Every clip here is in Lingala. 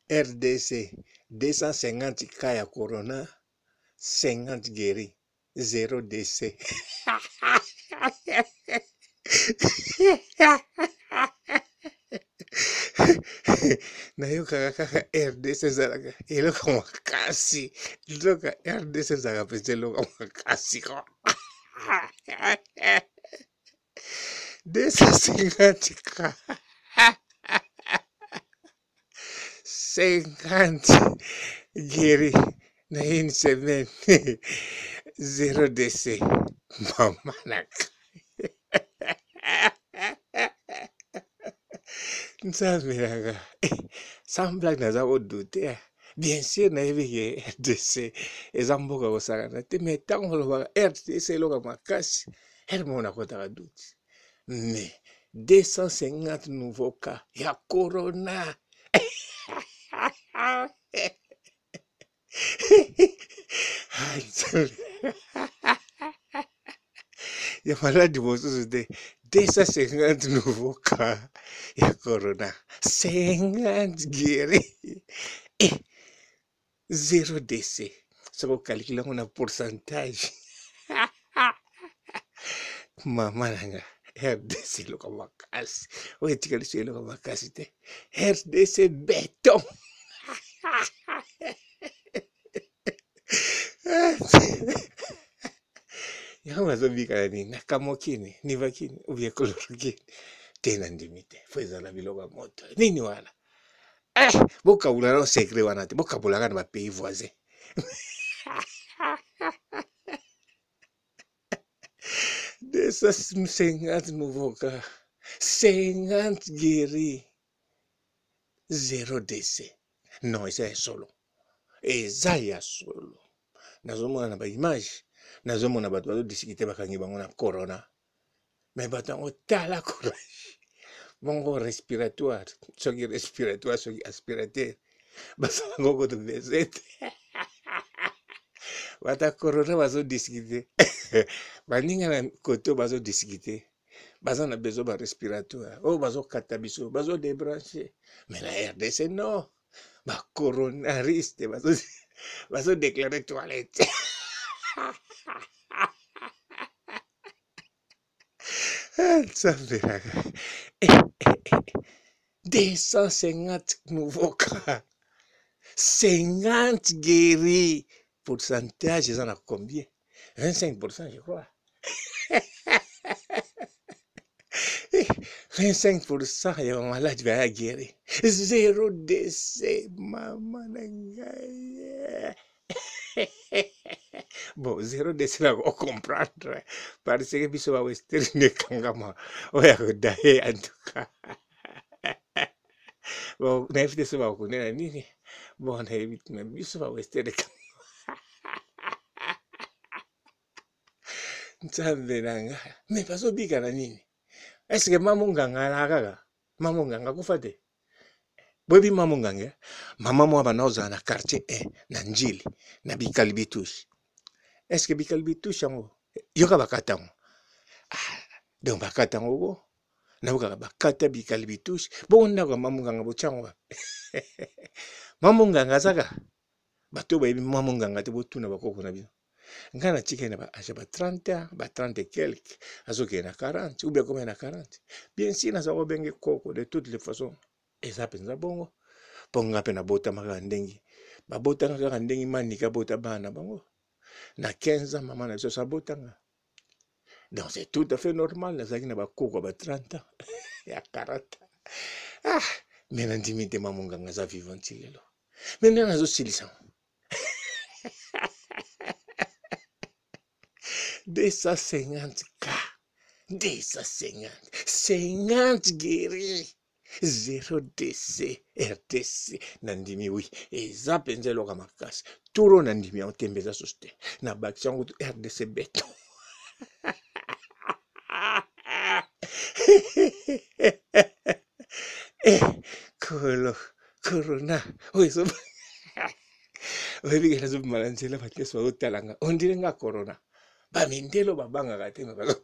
RDC 250 cas ya corona, 50 guéris, 0 décès. Nayoka kaka RDC ezalaka eloko makasi, loka RDC ezalaka mpenza eloko makasi kwa 250 cas 50 guéris na une semaine, 0 décès. Mama naka nzambelanga sans blague naza kodute bien sûr nayebi ke RDC eza mboka kosakana te, mais ntango olobaka RDC eloko makasi ere moko nakotaka doute, mais 250 nouveaux cas ya corona. Ya maladi mosusu te, 250 nouveaux cas ya corona, 50 guéris et 0 décès. Soko calcule yango na pourcentage. Mama nanga RDC eloko makasi oyo etikali so eloko makasi te, RDC béton. Yango bazobikana nini nakamokini nivakini ubie kolorokini te na ndimi te fo ezala biloko ya moto nini wana bokabula na secret wana te, bokabulaka na bapays voisin. De 50 nouveaux cas, 50 guéris, 0 décès. Non, eza ya solo, eza ya solo. Nazomona na baimage, nazomona bato bazodiskite bakangi bango na corona, mais bato yango tala courage. Bongo respiratoire, soki respiratoire, soki aspirateur, basango koto bezete. Bata corona bazodiskite. Baninga na koto bazodiskite. Baza na besoin ba respiratoire. Oh, bazo kata biso, bazo débrancher. Mais la RDC non. Ba coronariste, bazo déclarer toilette. Ça verra. 250 nouveaux cas. 50 guéris. Pourcentage, ils en ont combien? 25%, je crois. 25% ya maladi baya guéri, 0 décès. Mama nangai. Bon, 0 décès là, on comprendre. Parce que biso ba western ne kangama. Oya kodaye en tout cas. Bon, naifite so ba kunena nini? Bon, naifite na biso ba western kangama. Nzambe nanga. Mais bazobika na nini? Est-ce que maman nganga la kaka? Maman nganga kufa te? Bobi maman nganga. Maman mwa banaoza na quartier 1 na Njili na Bikali Bitushi. Est-ce que Bikali Bitushi yango yoka bakata ngo? Donc bakata ngo go. Na buka bakata Bikali Bitushi. Bo ndako maman nganga bochango. Maman nganga zaka. Bato ba maman nganga te botuna bakoko na bino. Ngana tika na ba aja ba 30, ba 30 et quelques, azoke na 40, ou bien comme na 40. Bien sûr, na zako benge koko de toutes les façons. Et ça penza bongo. Ponga pe na bota maka Ndenge. Ba bota nga Ndenge manika bota bana bango. Na 15 ans, maman na sa bota nga. Donc c'est tout à fait normal, na zaki na ba koko ba 30 ans. Ya 40. Ah, mais na ndimite mamunga nga za vivant lelo. Mais na zo silisa. 250 cas, 250, 50 guéris, 0 décès, RDC, nandimi oui, et ça penze loka makasi, turo nandimi otembeza soste, na baki yango RDC béton. Kolo, corona, oui, so, oui, bigela zo malanzela bakeswa otalanga, on dirait nga corona. Ba mindelo babanga kate me bazo.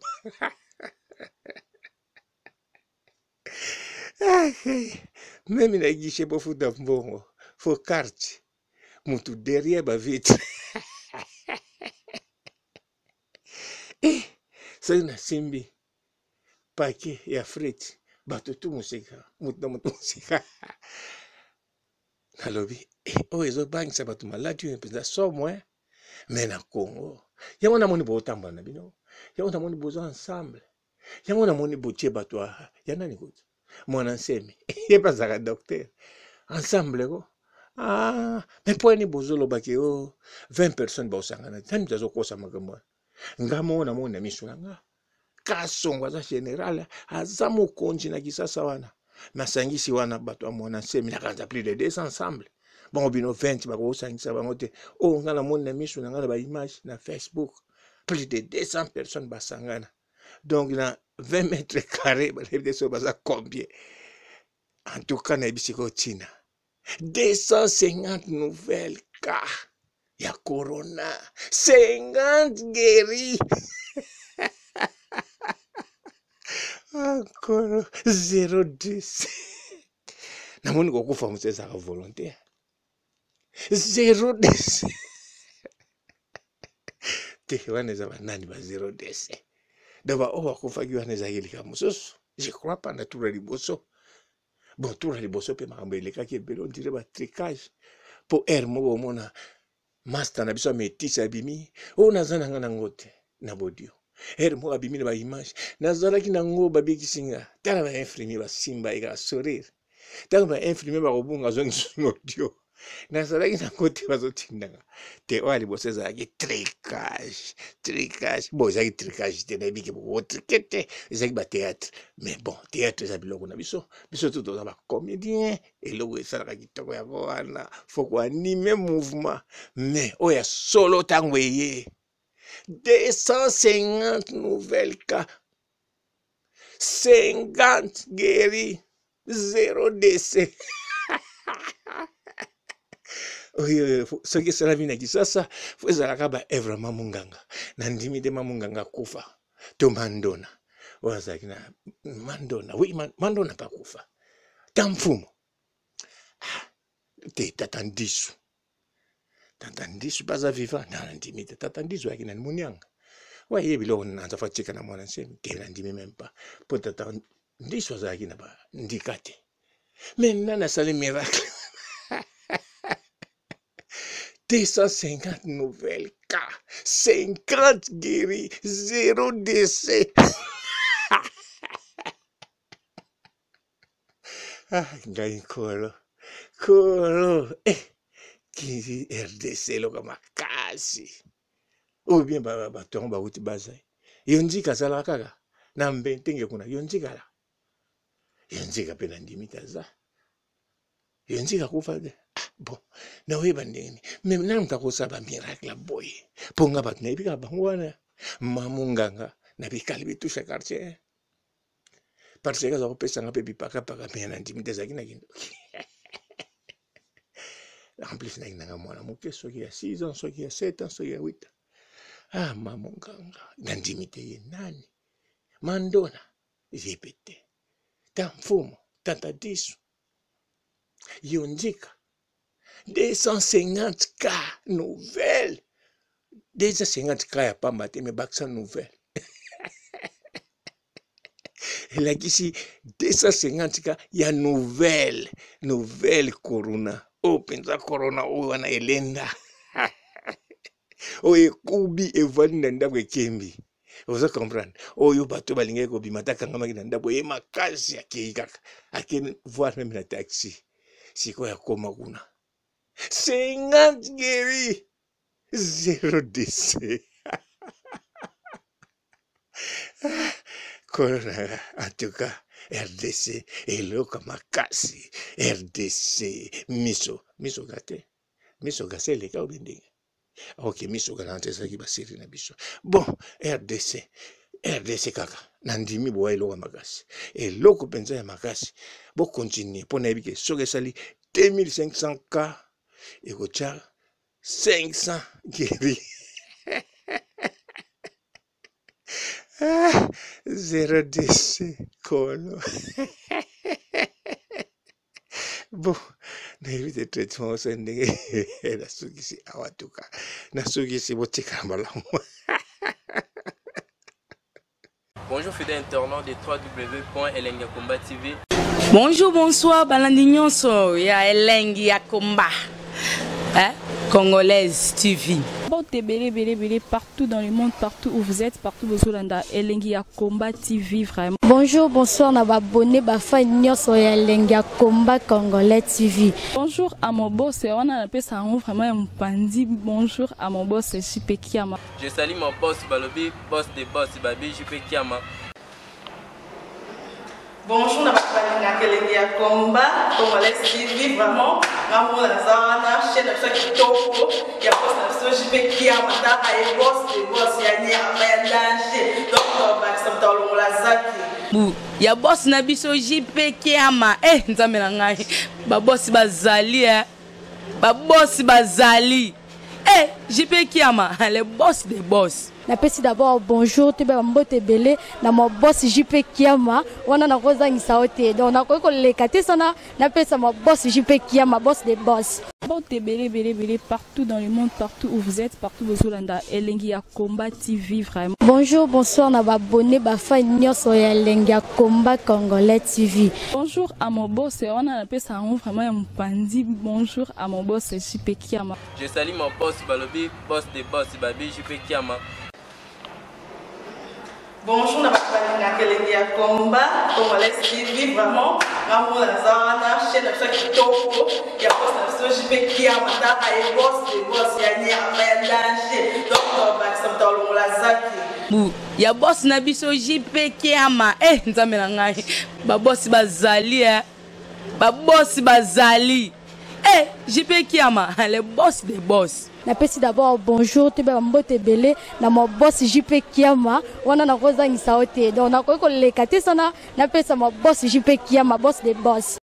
Mimi na gishe bofuta mbongo. faut carte mutu derrière ba vitre soki nasimbi pake ya fret bato tu moseka mutu na mutu moseka nalobi oyo ezobangisa bato maladi oyo mpenza somwe me na Congo yango namoni botambola na bino yango namoni boza ensemble yango namoni botie bato ya nani kuti mwana nsemi ye bazaka docteur ensemble ko me mpo ni bozolobaki o 20 personnes baosangana tani moto azokosa makambo wana nga moko namoni na miso na nga kasongo aza général aza mokonzi na kisasa wana nasangisi wana bato ya mwana nsemi nakanza plus de 200 ensemble bango bino 20 bakosangisa bango te oyo nga namoni na miso na nga na baimage na Facebook plus de 200 personnes basangana donc na 20 mètres carrés balebi te so baza combien en tout cas na bisiko China 250 nouvelles cas ya corona 50 guéris encore 0 namoni kokufa moto ezaka volontaire 0 te wana eza banani ba 0 donc baoyo bakufaki wana ezaki likambo mosusu je crois pas na tour ya liboso bon tour ya liboso mpe makambo elekaki ebele ondire batricage mpo aire moko omona master na biso ametisi abimi oyo naza na nga nango te na bodio aire moko abimi na baimage nazalaki nango babikisi nga tala bainfirmier basimba eka sourire ntango bainfirmier bakobunga azongisi audio nazalaki nango te bazotindanga te oyo ya liboso ezalaki tricage bon ezalaki tricage te nayebiki bokotrike te ezalaki batéâtre mais bon théâtre eza biloko na biso tu toza bacomédien eloko esalaka kitoko yango wana fo koanime mouvement mais oyo ya solo ntango eye 250 nouvelles cas 50 guéris 0 décès oyo soki esalami na kisasa fo ezalaka baevre mamunganga na ndimi te mamunganga kufa to mandona oyo azalaki na mandona wi mandona pakufa ta mfumu te tata ndisu baza vivant na ndimi te tata ndisu ayaki na munianga waye biloko nanza fa cheka na mwana nsemi te na ndimi même pas po tata ndisu azalaki na bandika te mais nani asali miracle 250 nouvelles cas, 50 guéris, 0 décès. Ngai kolo, kiri RDC loka makasi. Ou bien batongo bauti bazai. Yonjika sala kaka, na mbentenge kuna, yonjika la. Yonjika pe na ndimita za. Yonjika kufa de. Bon, na weba ndenge mais nani mtakosaba miracle boy ponga bat na ibika bango wana mamunganga na bikali bitusha quartier parce que za kopesa nga pe bipaka paka me na ndimite zaki na kindo en plus na nga mwana moke soki ya 6 ans soki ya 7 ans soki ya 8 ans mamunganga na ndimite ye nani mandona zipete ta mfumo tata disu yonjika 250 cas nouvelles. 250 cas ya pamba te me baksa nouvelle. Il a dit ici 250 cas ya nouvelle corona. Oh penza corona o wana elenda. O ekubi evani na ndako ekembi. Vous comprendre. O yo bato balinga ko bimata kanga maki na ndako e makasi akikaka. Akene voir même la taxi. Siko ya koma kuna. 50 guéris, 0 décès. Corona, en tout cas, RDC, et l'autre makasi, RDC, miso gâté, les gars, ok, miso galante, ça qui va servir na biso. Bon, RDC kaka, nandimi boa eloko makasi. Eloko penza ya makasi, bo continuer, pour n'abike, soke sali 2500 cas, et kocha 500 guéris. 0 décès, colo. Bon, na évite traitement so ndenge na sukisi awatuka na sukisi botika malamu. Bonjour fidèles internautes de www.elengiakomba TV. Bonjour, bonsoir, balandinyoso ya Elengi ya Komba. Congolaise TV. Bon, bélé, partout dans le monde, partout où vous êtes, partout où vous êtes, Elengi ya Komba TV, vraiment. Bonjour, bonsoir, na abonné, bafa nyoso ya Elengi ya Komba Congolais TV. Bonjour à mon boss, on a appelé ça vraiment un pandi. Bonjour à mon boss, JP Kiama. Je salue mon boss Balobi, boss des boss, Babi, JP Kiama. Bonjour, na Elengi ya Komba Congolais TV, vraiment. Maman la zana, chaîne de chaque topo, il y a boss de JP Kiama, et boss des boss, il y a ni à danger. Donc, ça me la zaki. Ya boss na biso JP Kiama nzambe na ngai ba boss bazali ba boss bazali JP Kiama le boss des boss. Napesi d'abord bonjour te ba mbote belé na mo boss JP Kiama wana na kozangisa ote donc na ko lekate sana napesa mo boss JP Kiama boss des boss. Bon, bélé, partout dans le monde, partout où vous êtes, partout où vous êtes, Elengi ya Komba TV, vraiment. Bonjour, bonsoir, na abonné, bafa nyoso ya Elengi ya Komba Congolais TV. Bonjour à mon boss, on a appelé ça vraiment un pandi. Bonjour à mon boss, JP Kiama. Je salue mon boss Balobi, boss des boss, Babi, JP Kiama. Bonjour, na Elengi ya Komba Congolais TV, vraiment. Maman la zana, chaîne de chaque topo, il y a boss de JP Kiama, et boss des boss, il y a ni à danger. Donc, ça me la zaki. Ya boss na biso JP Kiama nzambe na ngai ba boss bazali ba boss bazali JP Kiama le boss des boss. Napesi d'abord bonjour te ba mbote belé na mo boss JP Kiama wana na kozangisa ote donc na ko lekate sana napesa mo boss JP Kiama boss des boss.